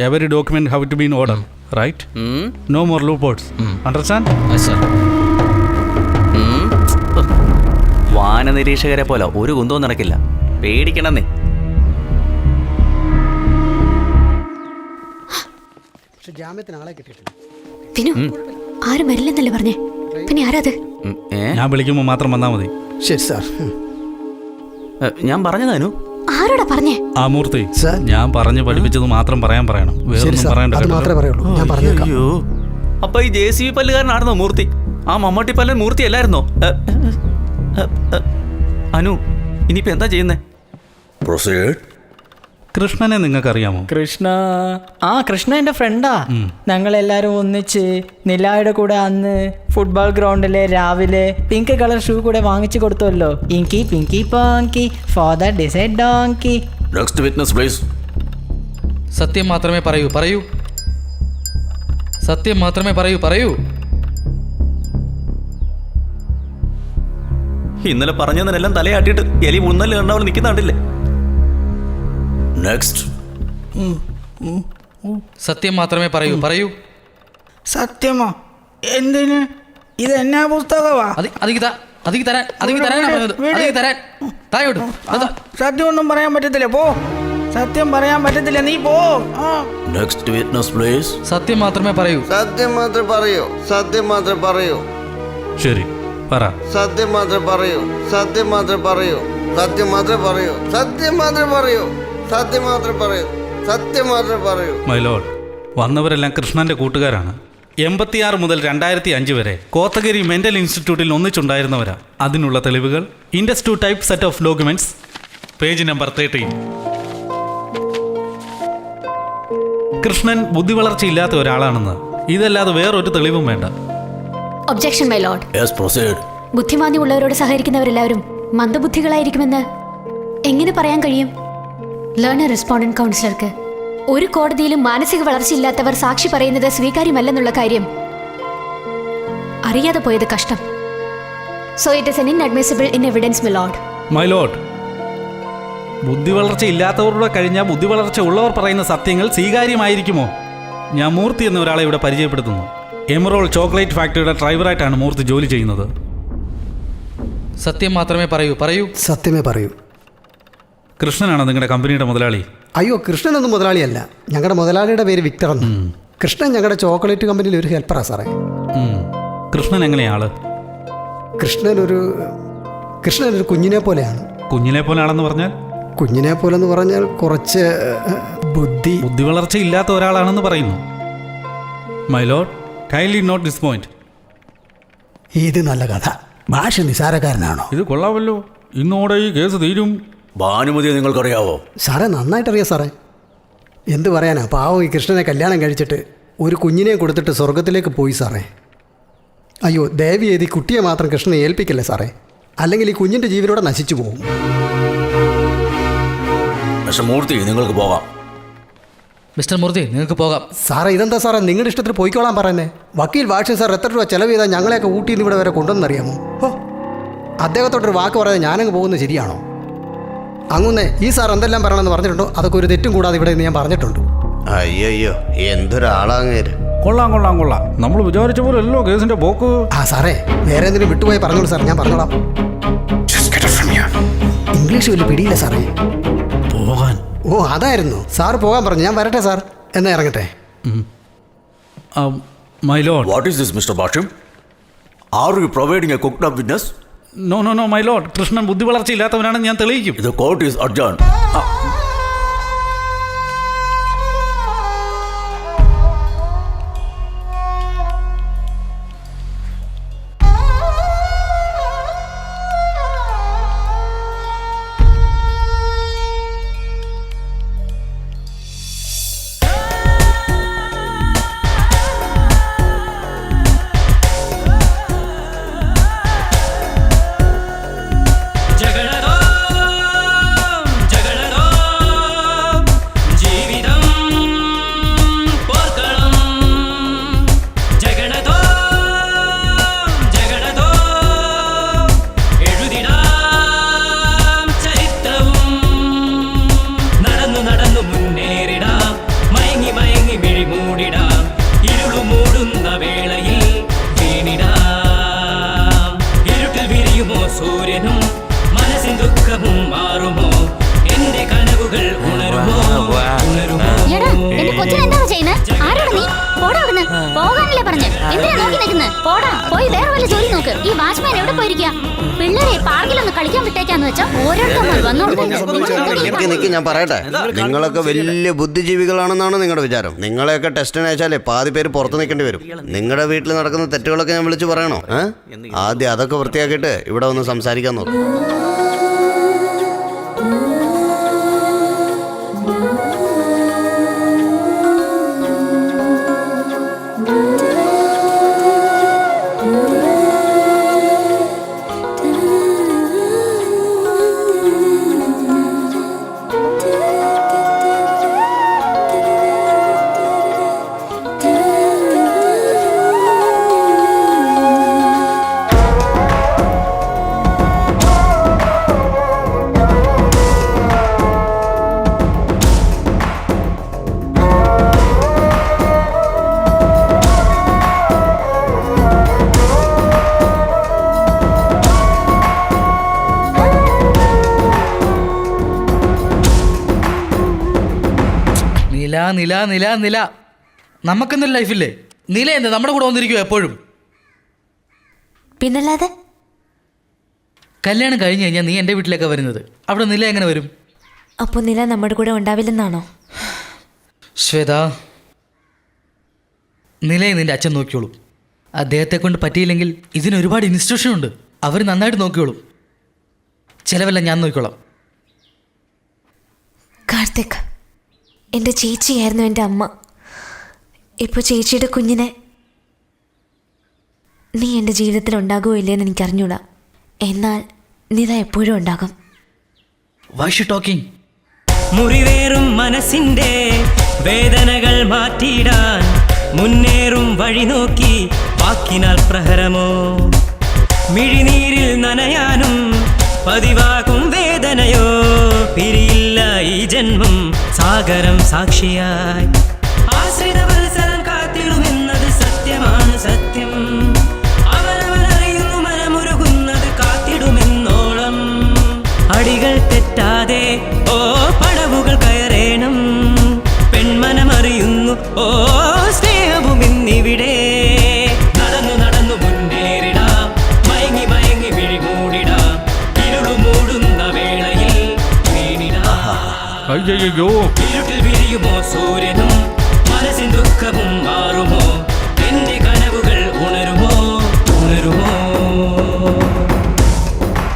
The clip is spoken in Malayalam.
Every document have to be in order, right? No more loopholes. Understand? Yes, sir. വാന നിരീക്ഷകരെ പോലെ ഒരു കുന്തവും നടക്കില്ല. പേടിക്കണമെന്നേ. ജാമ്യത്തിന് ആളെ കിട്ടിയിട്ടില്ല. തിനു ആരും വരില്ലെന്നല്ലേ പറഞ്ഞേ? പിന്നെ ആരാത്? ഞാൻ വിളിക്കുമ്പോൾ മാത്രം വന്നാൽ മതി. ശരി സാർ. ഞാൻ പറഞ്ഞതാനു. ആരോടാ പറഞ്ഞേ? ആ മൂർത്തി, ഞാൻ പറഞ്ഞു പഠിപ്പിച്ചത് മാത്രം പറയണം. വേറൊന്നും പറയണ്ട. മാത്രമേ പറയുള്ളൂ. ഞാൻ പറഞ്ഞേക്കാം. അയ്യോ, അപ്പൊ ഈ JCB പല്ലുകാരനായിരുന്നോ മൂർത്തി? ആ മമ്മൂട്ടി പല്ലൻ മൂർത്തി അല്ലായിരുന്നോ? അനു, ഇനിയിപ്പോ എന്താ ചെയ്യുന്നേ? കൃഷ്ണനെ നിങ്ങൾക്ക് അറിയാമോ? കൃഷ്ണ എന്റെ ഫ്രണ്ടാ. ഞങ്ങളെല്ലാരും ഒന്നിച്ച് നിലായുടെ കൂടെ അന്ന് ഫുട്ബോൾ ഗ്രൗണ്ടിലെ രാവിലെ പിങ്ക് കളർ ഷൂ കൂടെ വാങ്ങിച്ചു കൊടുത്തല്ലോ. Inky pinky ponky father decide donkey. Next witness please. സത്യം മാത്രമേ പറയൂ. സത്യം മാത്രമേ പറയൂ. ഇന്നലെ പറഞ്ഞതെല്ലാം തലയാട്ടിയിട്ട് എലി മുന്നല് കണ്ടവൾ നിൽക്കുന്ന കണ്ടില്ലേ? നെക്സ്റ്റ്. സത്യം മാത്രമേ പറയൂ. സത്യമോ? എന്തിന്? ഇത് എന്നാ പുസ്തകമാ? സത്യം ഒന്നും പറയാൻ പറ്റത്തില്ല. പോ. സത്യം പറയാൻ പറ്റത്തില്ല. നീ പോ. Next witness please. സത്യം മാത്രമേ പറയൂ. സത്യം മാത്രമേ പറയൂ. ശരി, പറ. സത്യം മാത്രമേ പറയൂ. മൈ ലോർഡ്, വന്നവരെല്ലാം കൃഷ്ണന്റെ കൂട്ടുകാരാണ്. 86 മുതൽ 2005 വരെ കോത്തഗിരി മെന്റൽ ഇൻസ്റ്റിറ്റ്യൂട്ടിൽ ഒന്നിച്ചുണ്ടായിരുന്നവരാ. അതിനുള്ള തെളിവുകൾ index two type set of documents, page number 13. Krishnan ബുദ്ധി വളർച്ചയില്ലാത്ത ഒരാളാണെന്ന് ഇതല്ലാതെ വേറൊരു തെളിവും വേണ്ട. Objection my lord. Yes, proceed. ബുദ്ധിമാന്യമുള്ളവരോട് സഹകരിക്കുന്നവരെല്ലാവരും മന്ദബുദ്ധികളായിരിക്കുമെന്ന് എങ്ങനെ പറയാൻ കഴിയും? ലേണർ റെസ്പോണ്ടന്റ് കൗൺസിലർക്ക് ഒരു കോടതിയിലും മാനസിക വളർച്ചയില്ലാത്തവർ സാക്ഷി പറയുന്നത് സ്വീകാര്യമല്ലെന്നുള്ള കാര്യം അറിയാതെ പോയത് കഷ്ടം. So it is inadmissible in evidence my Lord. My Lord, ബുദ്ധി വളർച്ച ഇല്ലാത്തവരുടെ കഴിഞ്ഞാൽ ബുദ്ധി വളർച്ച ഉള്ളവർ പറയുന്ന സത്യങ്ങൾ സ്വീകാര്യമായിരിക്കുമോ? ഞാൻ മൂർത്തി എന്ന ഒരാളെ ഇവിടെ പരിചയപ്പെടുത്തുന്നു. എമറോൾ ചോക്ലേറ്റ് ഫാക്ടറിയുടെ ഡ്രൈവറായിട്ടാണ് മൂർത്തി ജോലി ചെയ്യുന്നത്. സത്യം മാത്രമേ പറയൂ. സത്യമേ പറയൂ. കൃഷ്ണനാണ് നിങ്ങളുടെ കമ്പനിയുടെ മുതലാളി? അയ്യോ, കൃഷ്ണനൊന്നും മുതലാളിയല്ല. ഞങ്ങളുടെ മുതലാളിയുടെ പേര് വിക്ടർ എന്ന്. കൃഷ്ണൻ ഞങ്ങളുടെ ചോക്ലേറ്റ് കമ്പനിയിൽ ഒരു ഹെൽപ്പറാ സാറേ. കൃഷ്ണൻ എങ്ങനെയാള്? കൃഷ്ണനൊരു കുഞ്ഞിനെ പോലെയാണ്. കുഞ്ഞിനെ പോലെയാണെന്ന് പറഞ്ഞാൽ? കുഞ്ഞിനെ പോലെന്ന് പറഞ്ഞാൽ കുറച്ച് ബുദ്ധി വളർച്ച ഇല്ലാത്ത ഒരാളാണെന്ന് പറയുന്നു. My lord, kindly note this point. ഇത് നല്ല കഥ. ഭാഷ നിസാരക്കാരനാണോ? ഇത് കൊള്ളാമല്ലോ. ഇന്നോടെ ഈ കേസ് തീരും. ഭാനുമതിയെ നിങ്ങൾക്കറിയാവോ? സാറേ, നന്നായിട്ടറിയാം സാറേ. എന്ത് പറയാനാ, പാവം ഈ കൃഷ്ണനെ കല്യാണം കഴിച്ചിട്ട് ഒരു കുഞ്ഞിനെ കൊടുത്തിട്ട് സ്വർഗത്തിലേക്ക് പോയി സാറേ. അയ്യോ, ദയവ് ചെയ്ത് ഈ കുട്ടിയെ മാത്രം കൃഷ്ണനെ ഏൽപ്പിക്കല്ലേ സാറേ, അല്ലെങ്കിൽ ഈ കുഞ്ഞിൻ്റെ ജീവനോടെ നശിച്ചു പോകും. മൂർത്തി, നിങ്ങൾക്ക് പോകാം. മിസ്റ്റർ മൂർത്തി, നിങ്ങൾക്ക് പോകാം. സാറേ, ഇതെന്താ സാറേ നിങ്ങളുടെ ഇഷ്ടത്തിന് പോയിക്കോളാൻ പറയുന്നേ? വക്കീൽ ഭാഷ്യം സാർ എത്ര രൂപ ചെലവ് ചെയ്താൽ ഞങ്ങളെയൊക്കെ ഊട്ടിന്ന് ഇവിടെ വരെ കൊണ്ടുവന്നറിയാമോ? ഓ, അദ്ദേഹത്തോടൊരു വാക്ക് പറയാതെ ഞാനങ്ങ് പോകുന്നത് ശരിയാണോ? അങ്ങുന്നേ, ഈ സാർ എന്തെല്ലാം പറയണമെന്ന് പറഞ്ഞിട്ടുണ്ടോ അതൊക്കെ ഒരു തെറ്റും കൂടാതെ ഇവിടെ ഞാൻ പറഞ്ഞിട്ടുണ്ട്. അയ്യോ, എന്തൊരാളാങ്ങേര്. കൊള്ളാം. നമ്മൾ വിചാരിച്ച പോലെ അല്ലോ കേസിന്റെ പോക്ക്. ആ സാറേ, വേറെ എന്തെങ്കിലും വിട്ടുപോയി പറഞ്ഞോളൂ സാർ, ഞാൻ പറഞ്ഞോളാം. ഇംഗ്ലീഷ് വലിയ പിടിയില്ല സാറേ. പോകാൻ? ഓ, അതായിരുന്നു. സാറ് പോകാൻ പറഞ്ഞു. ഞാൻ വരട്ടെ സാർ, എന്നാ ഇറങ്ങട്ടെ. My lord. What is this mister ഭാഷ്യം? Are you providing a cooked up witness? No my lord, Krishnan ബുദ്ധി വളർച്ച ഇല്ലാത്തവനാണെന്ന് ഞാൻ തെളിയിക്കും. The court is adjourned. നടന്നു മുന്നേറിടാം, മയങ്ങി പോടാ, പോയി വേറെ വല്ല ജോലി നോക്ക്. ഈ വാച്ച്മാൻ എവിടെ പോയിരിക്കുക? പിള്ളേരെ പാർക്കിലൊന്ന് കളിക്കാൻ വിട്ടേക്കാന്ന് വെച്ചാ ഓരോരുത്തർ നിക്ക് ഞാൻ പറയട്ടെ, നിങ്ങളൊക്കെ വലിയ ബുദ്ധിജീവികളാണെന്നാണ് നിങ്ങളുടെ വിചാരം. നിങ്ങളെയൊക്കെ ടെസ്റ്റിന് അയച്ചാലേ പാതി പേര് പുറത്ത് നിൽക്കേണ്ടി വരും. നിങ്ങളുടെ വീട്ടിൽ നടക്കുന്ന തെറ്റുകളൊക്കെ ഞാൻ വിളിച്ചു പറയണോ? ആദ്യം അതൊക്കെ വൃത്തിയാക്കിയിട്ട് ഇവിടെ ഒന്ന് സംസാരിക്കാൻ നോക്കും. നില നില നില നില നമുക്കെന്നൊരു ലൈഫില്ലേ? നില എന്താ നമ്മുടെ കൂടെ വന്നിരിക്കുമോ എപ്പോഴും? പിന്നല്ലാതെ കല്യാണം കഴിഞ്ഞ് കഴിഞ്ഞാൽ നീ എൻ്റെ വീട്ടിലേക്കാണ് വരുന്നത്. അവിടെ നില എങ്ങനെ വരും? അപ്പോൾ നില നമ്മുടെ കൂടെ ഉണ്ടാവില്ലെന്നാണോ? ശ്വേത, നിലയെ നിൻ്റെ അച്ഛൻ നോക്കിയോളും. അദ്ദേഹത്തെ കൊണ്ട് പറ്റിയില്ലെങ്കിൽ ഇതിന് ഒരുപാട് ഇൻസ്റ്റിറ്റ്യൂഷൻ ഉണ്ട്, അവർ നന്നായിട്ട് നോക്കിയോളും. ചിലവെല്ലാം ഞാൻ നോക്കിക്കോളാം. കാർത്തിക്, എൻ്റെ ചേച്ചിയായിരുന്നു എൻ്റെ അമ്മ. ഇപ്പോൾ ചേച്ചിയുടെ കുഞ്ഞിനെ നീ എൻ്റെ ജീവിതത്തിൽ ഉണ്ടാകുമോ ഇല്ലയെന്ന് എനിക്കറിഞ്ഞൂടാ. എന്നാൽ നില എപ്പോഴും ഉണ്ടാകും. Why is she talking? മുറിവേറും മനസ്സിൻ്റെ വേദനകൾ മാറ്റിയിടാൻ മുന്നേറും വഴി നോക്കി വാക്കിനാൽ പ്രഹരമോ, മിഴിനീരിൽ നനയാനും പതിവാകും വേദനയോ, പിരിയില്ല ഈ ജന്മം സാഗരം സാക്ഷിയായി. ആശ്രിതവത്സരം കാത്തിടുമെന്നത് സത്യമാണ് സത്യം. അവനവനറിയുന്നു മനമുരുകുന്നത് കാത്തിടുമെന്നോളം. അടികൾ തെറ്റാതെ ഓ പടവുകൾ കയറേണം. പെൺമനമറിയുന്നു ഓ സ്നേഹവും ഇന്നിവിടെ. നടന്നു നടന്നു മുന്നേറിടാം, മയങ്ങി മയങ്ങി വിഴിമൂടിടാം. ഇരുളു മൂടുന്ന വേളയിൽ വീണിടാം. അയ്യോ ഇരുട്ടിൽ വിരിയുമോ സൂര്യനും മനസ്സിൻ ദുഃഖവും